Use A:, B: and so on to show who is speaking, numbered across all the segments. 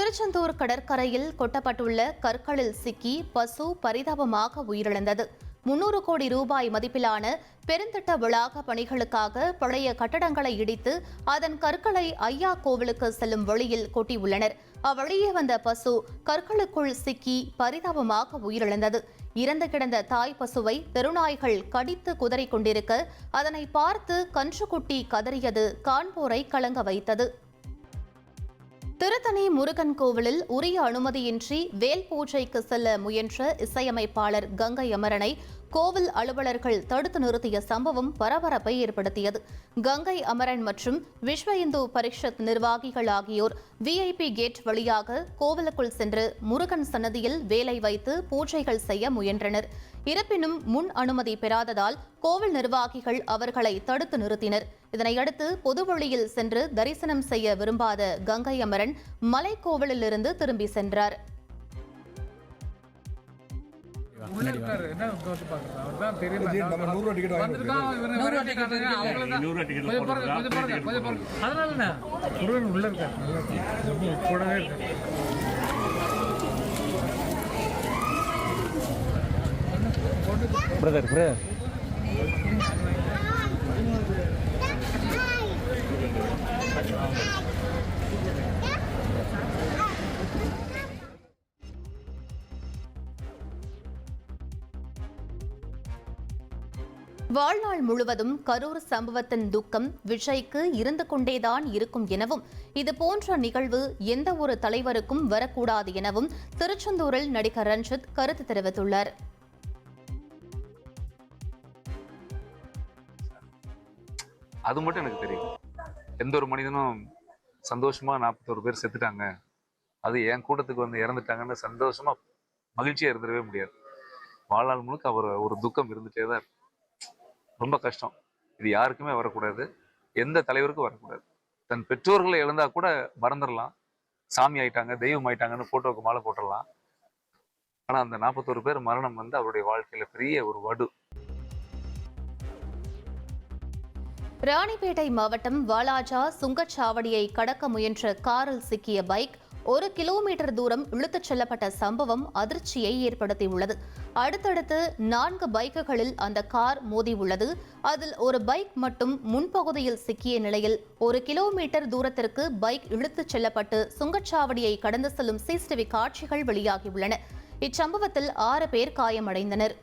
A: திருச்செந்தூர் கடற்கரையில் கொட்டப்பட்டுள்ள கற்களில் சிக்கி பசு பரிதாபமாக உயிரிழந்தது. 300 கோடி ரூபாய் மதிப்பிலான பெருந்திட்ட வளாக பணிகளுக்காக பழைய கட்டடங்களை இடித்து அதன் கற்களை ஐயா கோவிலுக்கு செல்லும் வழியில் கொட்டியுள்ளனர். அவ்வழியே வந்த பசு கற்களுக்குள் சிக்கி பரிதாபமாக உயிரிழந்தது. இறந்து கிடந்த தாய் பசுவை தெருநாய்கள் கடித்து குதறிக் கொண்டிருக்க அதனை பார்த்து கன்றுக்குட்டி கதறியது காண்போரை கலங்க வைத்தது. திருத்தணி முருகன் கோவிலில் உரிய அனுமதியின்றி வேல் பூஜைக்கு செல்ல முயன்ற இசையமைப்பாளர் கங்கை அமரனை கோவில் அலுவலர்கள் தடுத்து நிறுத்திய சம்பவம் பரபரப்பை ஏற்படுத்தியது. கங்கை அமரன் மற்றும் விஸ்வ இந்து பரிஷத் நிர்வாகிகள் ஆகியோர் VIP கேட் வழியாக கோவிலுக்குள் சென்று முருகன் சன்னதியில் வேலை வைத்து பூஜைகள் செய்ய முயன்றனர். இருப்பினும் முன் அனுமதி பெறாததால் கோவில் நிர்வாகிகள் அவர்களை தடுத்து நிறுத்தினர். இதனையடுத்து பொதுவெளியில் சென்று தரிசனம் செய்ய விரும்பாத கங்கை அமரன் மலைக்கோவிலிருந்து திரும்பி சென்றார். வாழ்நாள் முழுவதும் கரூர் சம்பவத்தின் துக்கம் விஜய்க்கு இருந்து கொண்டேதான் இருக்கும் எனவும் இதுபோன்ற நிகழ்வு எந்த ஒரு தலைவருக்கும் வரக்கூடாது எனவும் திருச்செந்தூரில் நடிகர் ரஞ்சித் கருத்து தெரிவித்துள்ளார்.
B: அது மட்டும் எனக்கு தெரியும். எந்த ஒரு மனிதனும் சந்தோஷமா 41 பேர் செத்துட்டாங்க, அது என் கூட்டத்துக்கு வந்து இறந்துட்டாங்கன்னு சந்தோஷமா மகிழ்ச்சியா இருந்துடவே முடியாது. வாழ்நாள் முழுக்க அவர் ஒரு துக்கம் இருந்துட்டே தான் இருக்கு. ரொம்ப கஷ்டம். இது யாருக்குமே வரக்கூடாது, எந்த தலைவருக்கும் வரக்கூடாது. தன் பெற்றோர்களை இழந்தா கூட மறந்துடலாம், சாமி ஆயிட்டாங்க தெய்வம் ஆயிட்டாங்கன்னு போட்டோக்கு மாலை போட்டுடலாம். ஆனா அந்த 41 பேர் மரணம் வந்து அவருடைய வாழ்க்கையில பெரிய ஒரு வடு.
A: ராணிப்பேட்டை மாவட்டம் வாலாஜா சுங்கச்சாவடியை கடக்க முயன்ற காரில் சிக்கிய பைக் 1 கிலோமீட்டர் தூரம் இழுத்துச் செல்லப்பட்ட சம்பவம் அதிர்ச்சியை ஏற்படுத்தியுள்ளது. அடுத்தடுத்து 4 பைக்குகளில் அந்த கார் மோதியுள்ளது. அதில் ஒரு பைக் மட்டும் முன்பகுதியில் சிக்கிய நிலையில் 1 கிலோமீட்டர் தூரத்திற்கு பைக் இழுத்துச் செல்லப்பட்டு சுங்கச்சாவடியை கடந்து செல்லும் CCTV காட்சிகள் வெளியாகியுள்ளன. இச்சம்பவத்தில் 6 பேர் காயமடைந்தனர்.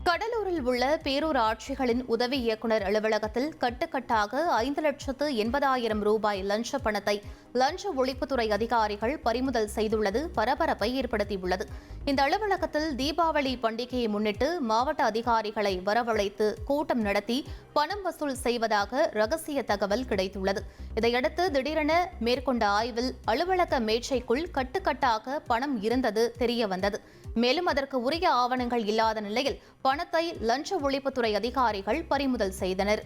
A: கடலூரில் உள்ள பேரூராட்சிகளின் உதவி இயக்குநர் அலுவலகத்தில் கட்டுக்கட்டாக 5,80,000 ரூபாய் லஞ்ச பணத்தை லஞ்ச ஒழிப்புத்துறை அதிகாரிகள் பறிமுதல் செய்துள்ளது பரபரப்பை ஏற்படுத்தியுள்ளது. இந்த அலுவலகத்தில் தீபாவளி பண்டிகையை முன்னிட்டு மாவட்ட அதிகாரிகளை வரவழைத்து கூட்டம் நடத்தி பணம் வசூல் செய்வதாக ரகசிய தகவல் கிடைத்துள்ளது. இதையடுத்து திடீரென மேற்கொண்ட ஆய்வில் அலுவலக மேற்சைக்குள் கட்டுக்கட்டாக பணம் இருந்தது தெரியவந்தது. மேலும் அதற்கு உரிய ஆவணங்கள் இல்லாத நிலையில் பணத்தை லஞ்ச ஒழிப்புத்துறை அதிகாரிகள் பறிமுதல் செய்தனர்.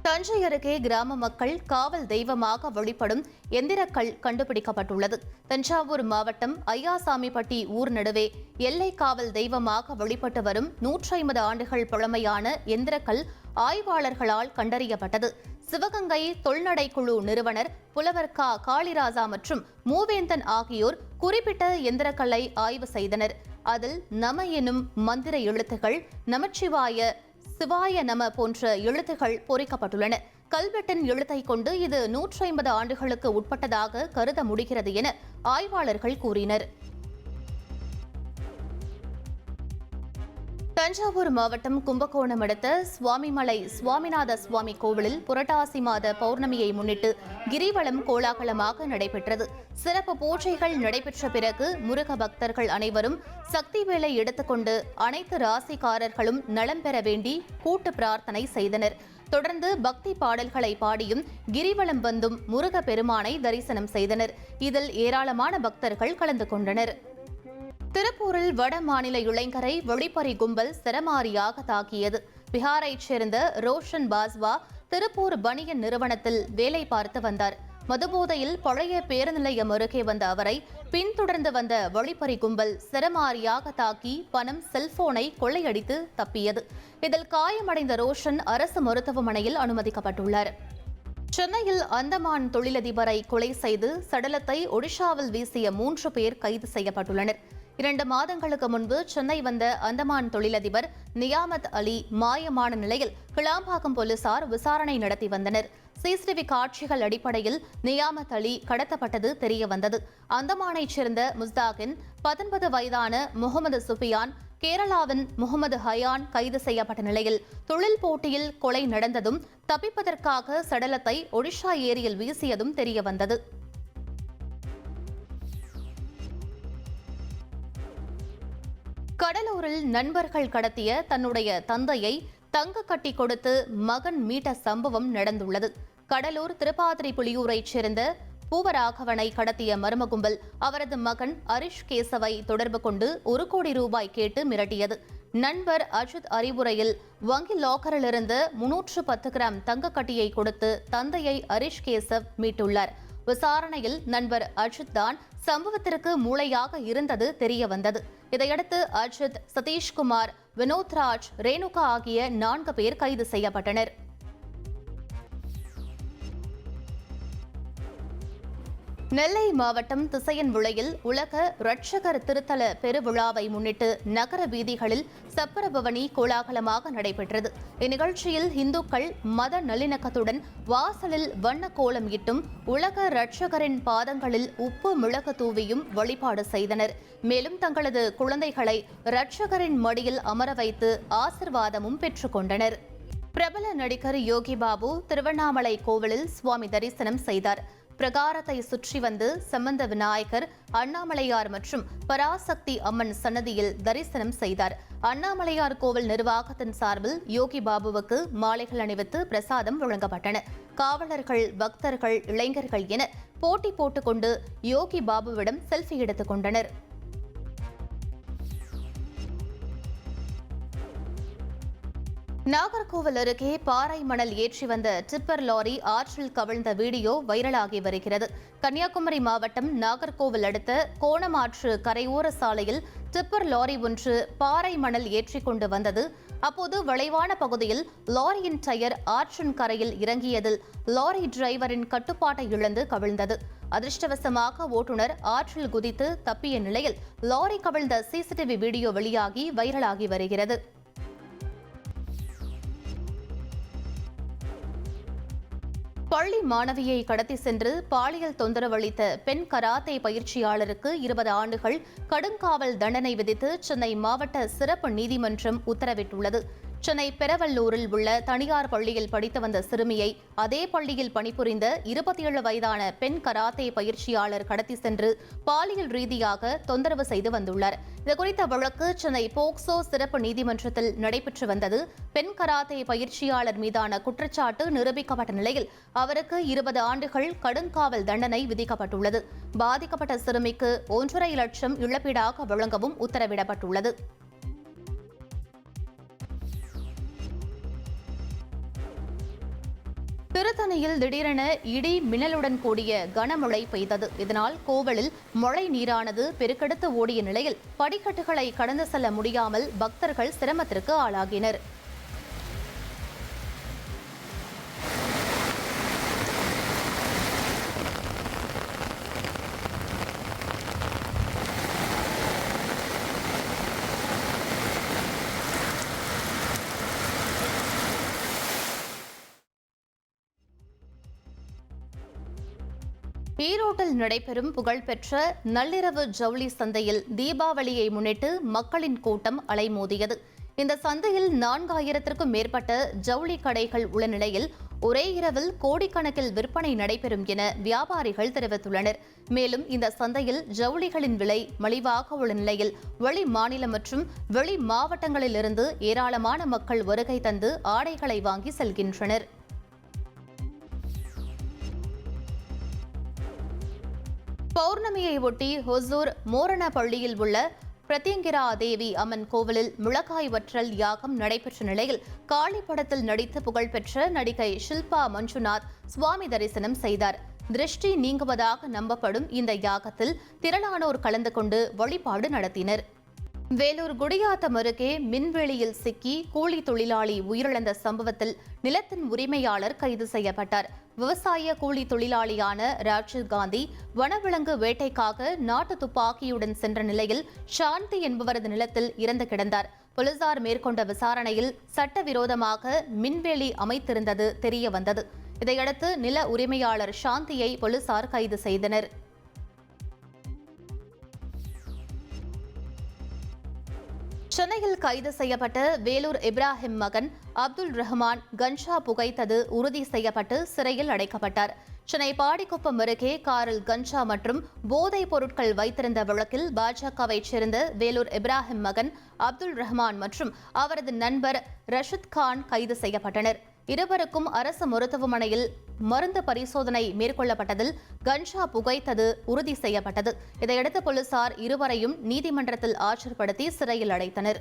A: தஞ்சை அருகே கிராம மக்கள் காவல் தெய்வமாக வழிபடும் எந்திரக்கல் கண்டுபிடிக்கப்பட்டுள்ளது. தஞ்சாவூர் மாவட்டம் ஐயாசாமிப்பட்டி ஊர் நடுவே எல்லை காவல் தெய்வமாக வழிபட்டு வரும் 150 ஆண்டுகள் பழமையான எந்திரக்கல் ஆய்வாளர்களால் கண்டறியப்பட்டது. சிவகங்கை தொல்நடை குழு நிறுவனர் புலவர் காளிராஜா மற்றும் மூவேந்தன் ஆகியோர் குறிப்பிட்ட எந்திரக்கல்லை ஆய்வு செய்தனர். அதில் நம எனும் மந்திர எழுத்துகள், நமச்சிவாய, சிவாய நம போன்ற எழுத்துகள் பொறிக்கப்பட்டுள்ளன. கல்வெட்டின் எழுத்தை கொண்டு இது 150 ஆண்டுகளுக்கு உட்பட்டதாக கருத முடிகிறது என ஆய்வாளர்கள் கூறினர். தஞ்சாவூர் மாவட்டம் கும்பகோணம் அடுத்த சுவாமிமலை சுவாமிநாத சுவாமி கோவிலில் புரட்டாசி மாத பௌர்ணமியை முன்னிட்டு கிரிவலம் கோலாகலமாக நடைபெற்றது. சிறப்பு பூஜைகள் நடைபெற்ற பிறகு முருக பக்தர்கள் அனைவரும் சக்தி வேலை எடுத்துக்கொண்டு அனைத்து ராசிக்காரர்களும் நலம் பெற வேண்டி கூட்டு பிரார்த்தனை செய்தனர். தொடர்ந்து பக்தி பாடல்களை பாடியும் கிரிவலம் வந்தும் முருக பெருமானை தரிசனம் செய்தனர். இதில் ஏராளமான பக்தர்கள் கலந்து கொண்டனர். திருப்பூரில் வட மாநில இளைஞரை வெளிப்பறி கும்பல் சரமாரியாக தாக்கியது. பீகாரைச் சேர்ந்த ரோஷன் பாஸ்வா திருப்பூர் பனியன் நிறுவனத்தில் வேலை பார்த்து வந்தார். மதுபோதையில் பழைய பேருந்து நிலையம் அருகே வந்த அவரை பின்தொடர்ந்து வந்த வழிப்பறி கும்பல் சரமாரியாக தாக்கி பணம், செல்போனை கொள்ளையடித்து தப்பியது. இதில் காயமடைந்த ரோஷன் அரசு மருத்துவமனையில் அனுமதிக்கப்பட்டுள்ளார். சென்னையில் அந்தமான் தொழிலதிபரை கொலை செய்து சடலத்தை ஒடிஷாவில் வீசிய 3 பேர் கைது செய்யப்பட்டுள்ளனர். 2 மாதங்களுக்கு முன்பு சென்னை வந்த அந்தமான் தொழிலதிபர் நியாமத் அலி மாயமான நிலையில் கிளாம்பாக்கம் போலீசார் விசாரணை நடத்தி வந்தனர். சிசிடிவி காட்சிகள் அடிப்படையில் நியாமத் அலி கடத்தப்பட்டது தெரியவந்தது. அந்தமானைச் சேர்ந்த முஸ்தாகின், 19 வயதான முகமது சுஃபியான், கேரளாவின் முகமது ஹயான் கைது செய்யப்பட்ட நிலையில் தொழில் போட்டியில் கொலை நடந்ததும் தப்பிப்பதற்காக சடலத்தை ஒடிஷா ஏரியில் வீசியதும் தெரியவந்தது. கடலூரில் நண்பர்கள் கடத்திய தன்னுடைய தந்தையை தங்க கட்டி கொடுத்து மகன் மீட்ட சம்பவம் நடந்துள்ளது. கடலூர் திருப்பாதிரி புலியூரைச் சேர்ந்த பூவராகவனை கடத்திய மர்ம கும்பல் அவரது மகன் அரிஷ் கேசவை தொடர்பு கொண்டு 1 கோடி ரூபாய் கேட்டு மிரட்டியது. நண்பர் அஜித் அறிவுரையில் வங்கி லாக்கரிலிருந்து 310 கிராம் தங்க கட்டியை கொடுத்து தந்தையை அரிஷ் கேசவ் மீட்டுள்ளார். விசாரணையில் நண்பர் அஜித் தான் சம்பவத்திற்கு மூளையாக இருந்தது தெரியவந்தது. இதையடுத்து அஜித், சதீஷ்குமார், வினோத்ராஜ், ரேணுகா ஆகிய 4 பேர் கைது செய்யப்பட்டனர். நெல்லை மாவட்டம் திசையன்விளையில் உலக இரட்சகர் திருத்தல பெருவிழாவை முன்னிட்டு நகர வீதிகளில் சப்பரபவனி கோலாகலமாக நடைபெற்றது. இந்நிகழ்ச்சியில் இந்துக்கள் மத நல்லிணக்கத்துடன் வாசலில் வண்ண கோலம் இட்டும் உலக இரட்சகரின் பாதங்களில் உப்பு மிளகு தூவியும் வழிபாடு செய்தனர். மேலும் தங்களது குழந்தைகளை இரட்சகரின் மடியில் அமர வைத்து ஆசிர்வாதமும் பெற்றுக்கொண்டனர். பிரபல நடிகர் யோகி பாபு திருவண்ணாமலை கோவிலில் சுவாமி தரிசனம் செய்தார். பிரகாரத்தை சுற்றி வந்து சம்பந்த விநாயகர், அண்ணாமலையார் மற்றும் பராசக்தி அம்மன் சன்னதியில் தரிசனம் செய்தார். அண்ணாமலையார் கோவில் நிர்வாகத்தின் சார்பில் யோகி பாபுவுக்கு மாலைகள் அணிவித்து பிரசாதம் வழங்கப்பட்டன. காவலர்கள், பக்தர்கள், இளைஞர்கள் என போட்டி போட்டுக்கொண்டு யோகி பாபுவிடம் செல்ஃபி எடுத்துக் கொண்டனர். நாகர்கோவில் அருகே பாறை மணல் ஏற்றி வந்த டிப்பர் லாரி ஆற்றில் கவிழ்ந்த வீடியோ வைரலாகி வருகிறது. கன்னியாகுமரி மாவட்டம் நாகர்கோவில் அடுத்த கோணமாற்று கரையோர சாலையில் டிப்பர் லாரி ஒன்று பாறை மணல் ஏற்றிக் கொண்டு வந்தது. அப்போது வளைவான பகுதியில் லாரியின் டயர் ஆற்றின் கரையில் இறங்கியதில் லாரி டிரைவரின் கட்டுப்பாட்டை இழந்து கவிழ்ந்தது. அதிர்ஷ்டவசமாக ஓட்டுநர் ஆற்றில் குதித்து தப்பிய நிலையில் லாரி கவிழ்ந்த சிசிடிவி வீடியோ வெளியாகி வைரலாகி வருகிறது. பள்ளி மாணவியை கடத்தி சென்று பாலியல் தொந்தரவு அளித்த பெண் கராத்தே பயிற்சியாளருக்கு 20 ஆண்டுகள் கடுங்காவல் தண்டனை விதித்து சென்னை மாவட்ட சிறப்பு நீதிமன்றம் உத்தரவிட்டுள்ளது. சென்னை பெரவல்லூரில் உள்ள தனியார் பள்ளியில் படித்து வந்த சிறுமியை அதே பள்ளியில் பணிபுரிந்த 27 வயதான பெண் கராத்தே பயிற்சியாளர் கடத்தி சென்று பாலியல் ரீதியாக தொந்தரவு செய்து வந்துள்ளார். இதுகுறித்த வழக்கு சென்னை போக்சோ சிறப்பு நீதிமன்றத்தில் நடைபெற்று வந்தது. பெண் கராத்தே பயிற்சியாளர் மீதான குற்றச்சாட்டு நிரூபிக்கப்பட்ட நிலையில் அவருக்கு 20 ஆண்டுகள் கடுங்காவல் தண்டனை விதிக்கப்பட்டுள்ளது. பாதிக்கப்பட்ட சிறுமிக்கு 1.5 லட்சம் இழப்பீடாக வழங்கவும் உத்தரவிடப்பட்டுள்ளது. திருத்தணியில் திடீரென இடி மின்னலுடன் கூடிய கனமழை பெய்தது. இதனால் கோவிலில் மழை நீரானது பெருக்கெடுத்து ஓடிய நிலையில் படிக்கட்டுகளை கடந்து செல்ல முடியாமல் பக்தர்கள் சிரமத்திற்கு ஆளாகினர். ஈரோட்டில் நடைபெறும் புகழ்பெற்ற நள்ளிரவு ஜவுளி சந்தையில் தீபாவளியை முன்னிட்டு மக்களின் கூட்டம் அலைமோதியது. இந்த சந்தையில் 4000க்கும் மேற்பட்ட ஜவுளி கடைகள் உள்ள நிலையில் ஒரே இரவில் கோடிக்கணக்கில் விற்பனை நடைபெறும் என வியாபாரிகள் தெரிவித்துள்ளனர். மேலும் இந்த சந்தையில் ஜவுளிகளின் விலை மலிவாக உள்ள நிலையில் வெளி மாநிலம் மற்றும் வெளி மாவட்டங்களிலிருந்து ஏராளமான மக்கள் வருகை தந்து ஆடைகளை வாங்கி செல்கின்றனர். பௌர்ணமியை ஒட்டி ஹொசூர் மோரண பள்ளியில் உள்ள பிரத்யங்கிரா தேவி அம்மன் கோவிலில் முழக்காய் வற்றல் யாகம் நடைபெற்ற நிலையில் காளி படத்தில் நடித்து புகழ்பெற்ற நடிகை ஷில்பா மஞ்சுநாத் சுவாமி தரிசனம் செய்தார். திருஷ்டி நீங்குவதாக நம்பப்படும் இந்த யாகத்தில் திரளானோர் கலந்து கொண்டு வழிபாடு நடத்தினர். வேலூர் குடியாத்தம் அருகே மின்வெளியில் சிக்கி கூலி தொழிலாளி உயிரிழந்த சம்பவத்தில் நிலத்தின் உரிமையாளர் கைது செய்யப்பட்டார். விவசாய கூலி தொழிலாளியான ராஜீவ் காந்தி வனவிலங்கு வேட்டைக்காக நாட்டு துப்பாக்கியுடன் சென்ற நிலையில் சாந்தி என்பவரது நிலத்தில் இறந்து கிடந்தார். போலீசார் மேற்கொண்ட விசாரணையில் சட்டவிரோதமாக மின்வேலி அமைத்திருந்தது தெரியவந்தது. இதையடுத்து நில உரிமையாளர் சாந்தியை போலீசார் கைது செய்தனர். சென்னையில் கைது செய்யப்பட்ட வேலூர் இப்ராஹிம் மகன் அப்துல் ரஹ்மான் கஞ்சா புகைத்தது உறுதி செய்யப்பட்டு சிறையில் அடைக்கப்பட்டார். சென்னை பாடிக்குப்பம் அருகே காரில் கஞ்சா மற்றும் போதைப் பொருட்கள் வைத்திருந்த வழக்கில் பாஜகவைச் சேர்ந்த வேலூர் இப்ராஹிம் மகன் அப்துல் ரஹ்மான் மற்றும் அவரது நண்பர் ரஷித் கான் கைது செய்யப்பட்டனர். இருவருக்கும் அரசு மருத்துவமனையில் மருந்து பரிசோதனை மேற்கொள்ளப்பட்டதில் கஞ்சா புகைத்தது உறுதி செய்யப்பட்டது. இதையடுத்து போலீசார் இருவரையும் நீதிமன்றத்தில் ஆஜர்படுத்தி சிறையில் அடைத்தனர்.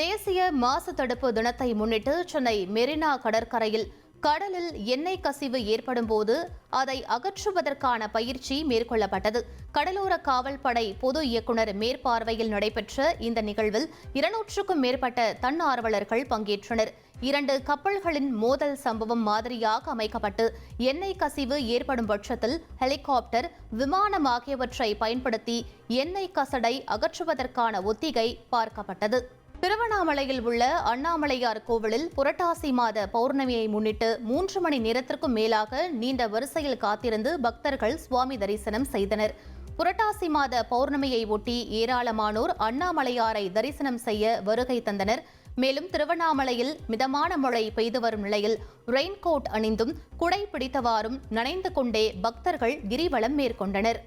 A: தேசிய மாசு தடுப்பு தினத்தை முன்னிட்டு சென்னை மெரினா கடற்கரையில் கடலில் எண்ணெய் கசிவு ஏற்படும் போது அதை அகற்றுவதற்கான பயிற்சி மேற்கொள்ளப்பட்டது. கடலோர காவல்படை பொது இயக்குநர் மேற்பார்வையில் நடைபெற்ற இந்த நிகழ்வில் 200க்கும் மேற்பட்ட தன்னார்வலர்கள் பங்கேற்றனர். 2 கப்பல்களின் மோதல் சம்பவம் மாதிரியாக அமைக்கப்பட்டு எண்ணெய் கசிவு ஏற்படும் பட்சத்தில் ஹெலிகாப்டர், விமானம் ஆகியவற்றை பயன்படுத்தி எண்ணெய் கசடை அகற்றுவதற்கான ஒத்திகை பார்க்கப்பட்டது. திருவண்ணாமலையில் உள்ள அண்ணாமலையார் கோவிலில் புரட்டாசி மாத பௌர்ணமியை முன்னிட்டு 3 மணி நேரத்திற்கும் மேலாக நீண்ட வரிசையில் காத்திருந்து பக்தர்கள் சுவாமி தரிசனம் செய்தனர். புரட்டாசி மாத பௌர்ணமியை ஒட்டி ஏராளமானோர் அண்ணாமலையாரை தரிசனம் செய்ய வருகை தந்தனர். மேலும் திருவண்ணாமலையில் மிதமான மழை பெய்து வரும் நிலையில் ரெயின்கோட் அணிந்தும் குடை பிடித்தவாறும் நனைந்து கொண்டே பக்தர்கள் கிரிவலம் மேற்கொண்டனர்.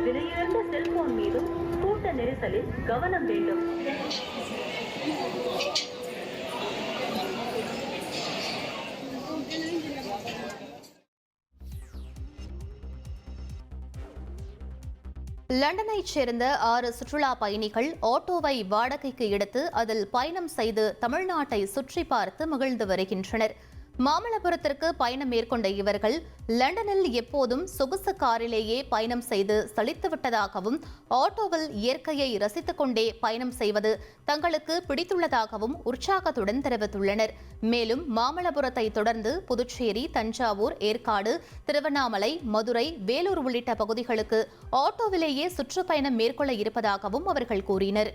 C: விலையுயர்ந்த செல்போன் மீதும் கூட்ட நெரிசலில் கவனம் வேண்டும்.
A: லண்டனைச் சேர்ந்த 6 சுற்றுலா பயணிகள் ஆட்டோவை வாடகைக்கு எடுத்து அதில் பயணம் செய்து தமிழ்நாட்டை சுற்றி பார்த்து மகிழ்ந்து வருகின்றனர். மாமல்லபுரத்திற்கு பயணம் மேற்கொண்ட இவர்கள் லண்டனில் எப்போதும் சொகுசு காரிலேயே பயணம் செய்து சலித்துவிட்டதாகவும், ஆட்டோவில் இயற்கையை ரசித்துக் கொண்டே பயணம் செய்வது தங்களுக்கு பிடித்துள்ளதாகவும் உற்சாகத்துடன் தெரிவித்துள்ளனர். மேலும் மாமல்லபுரத்தை தொடர்ந்து புதுச்சேரி, தஞ்சாவூர், ஏற்காடு, திருவண்ணாமலை, மதுரை, வேலூர் உள்ளிட்ட பகுதிகளுக்கு ஆட்டோவிலேயே சுற்றுப்பயணம் மேற்கொள்ள இருப்பதாகவும் அவர்கள் கூறினர்.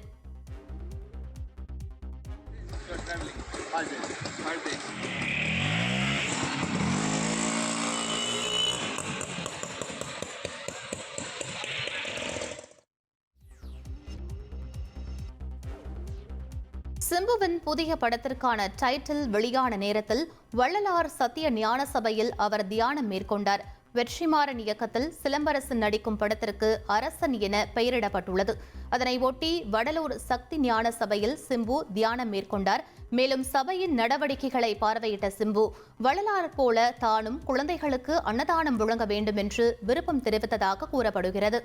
A: சிம்புவின் புதிய படத்திற்கான டைட்டில் வெளியான நேரத்தில் வள்ளலார் சத்திய ஞான சபையில் அவர் தியானம் மேற்கொண்டார். வெற்றிமாறன் இயக்கத்தில் சிலம்பரசன் நடிக்கும் படத்திற்கு அரசன் என பெயரிடப்பட்டுள்ளது. அதனை ஒட்டி வடலூர் சக்தி ஞான சபையில் சிம்பு தியானம் மேற்கொண்டார். மேலும் சபையின் நடவடிக்கைகளை பார்வையிட்ட சிம்பு வள்ளலார் போல தானும் குழந்தைகளுக்கு அன்னதானம் வழங்க வேண்டும் என்று விருப்பம் தெரிவித்ததாக கூறப்படுகிறது.